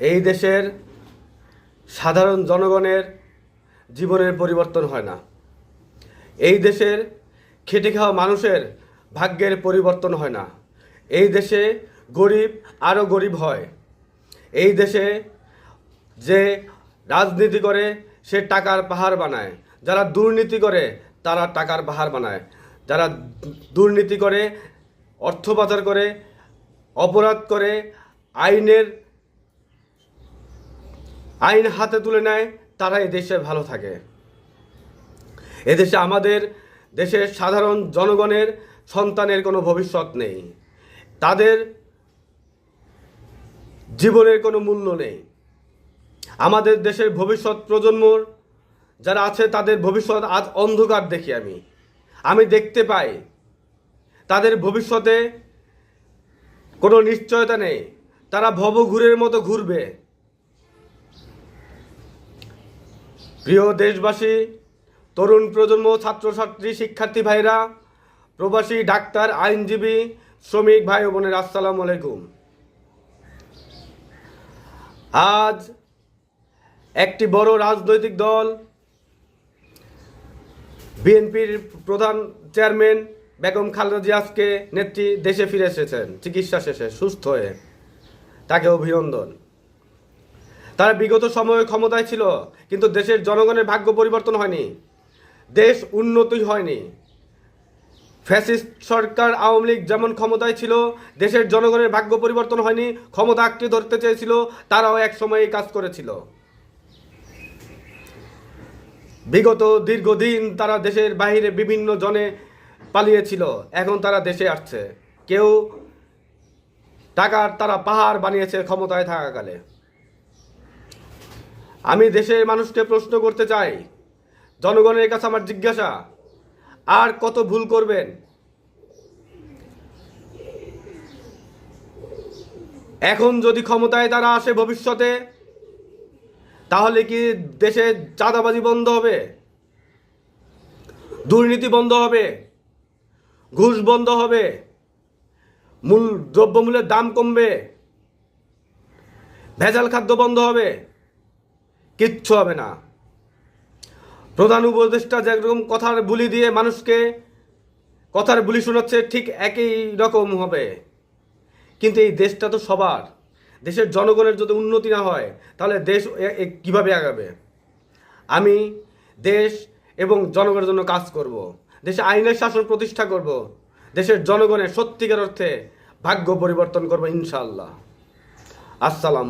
এই দেশের সাধারণ জনগণের জীবনের পরিবর্তন হয় না। এই দেশের খেটে খাওয়া মানুষের ভাগ্যের পরিবর্তন হয় না। এই দেশে গরিব আরও গরিব হয়। এই দেশে যে রাজনীতি করে সে টাকার পাহাড় বানায়, যারা দুর্নীতি করে তারা টাকার পাহাড় বানায়। যারা দুর্নীতি করে, অর্থ পাচার করে, অপরাধ করে, আইন হাতে তুলে নেয়, তারা এই দেশে ভালো থাকে। এদেশে আমাদের দেশের সাধারণ জনগণের সন্তানের কোনো ভবিষ্যৎ নেই, তাদের জীবনের কোনো মূল্য নেই। আমাদের দেশের ভবিষ্যৎ প্রজন্মর যারা আছে তাদের ভবিষ্যৎ আজ অন্ধকার দেখি আমি দেখতে পাই তাদের ভবিষ্যতে কোনো নিশ্চয়তা নেই। তারা ভবঘুরের মতো ঘুরবে। প্রিয় দেশবাসী, তরুণ প্রজন্ম, ছাত্রছাত্রী, শিক্ষার্থী ভাইরা, প্রবাসী, ডাক্তার, আইনজীবী, শ্রমিক ভাই ও বোনের, আসসালামু আলাইকুম। আজ একটি বড় রাজনৈতিক দল, বিএনপির প্রধান চেয়ারম্যান বেগম খালেদা জিয়া আজকে নেত্রী দেশে ফিরে এসেছেন চিকিৎসা শেষে সুস্থ হয়ে। তাকে অভিনন্দন। তারা বিগত সময়ে ক্ষমতায় ছিল, কিন্তু দেশের জনগণের ভাগ্য পরিবর্তন হয়নি, দেশ উন্নতি হয়নি। ফ্যাসিস্ট সরকার আওয়ামী লীগ যেমন ক্ষমতায় ছিল, দেশের জনগণের ভাগ্য পরিবর্তন হয়নি। ক্ষমতা আঁকড়ে ধরতে চেয়েছিল, তারাও এক সময় কাজ করেছিল। বিগত দীর্ঘদিন তারা দেশের বাইরে বিভিন্ন জনে পালিয়েছিল, এখন তারা দেশে আসছে। কেউ টাকার তারা পাহাড় বানিয়েছে ক্ষমতায় থাকাকালে। আমি দেশের মানুষকে প্রশ্ন করতে চাই, জনগণের কাছে আমার জিজ্ঞাসা, আর কত ভুল করবেন? এখন যদি ক্ষমতায় তারা আসে ভবিষ্যতে, তাহলে কি দেশে চাঁদাবাজি বন্ধ হবে, দুর্নীতি বন্ধ হবে, ঘুষ বন্ধ হবে, দ্রব্যমূল্যের দাম কমবে, ভেজাল খাদ্য বন্ধ হবে? কিচ্ছু হবে না। প্রধান উপদেষ্টা যেরকম কথার বুলি দিয়ে মানুষকে কথার বুলি শোনাচ্ছে, ঠিক একই রকম হবে। কিন্তু এই দেশটা তো সবার। দেশের জনগণের যদি উন্নতি না হয়, তাহলে দেশ কিভাবে আগাবে? আমি দেশ এবং জনগণের জন্য কাজ করব, দেশে আইনের শাসন প্রতিষ্ঠা করব, দেশের জনগণের সত্যিকার অর্থে ভাগ্য পরিবর্তন করব ইনশাআল্লাহ। আসসালাম।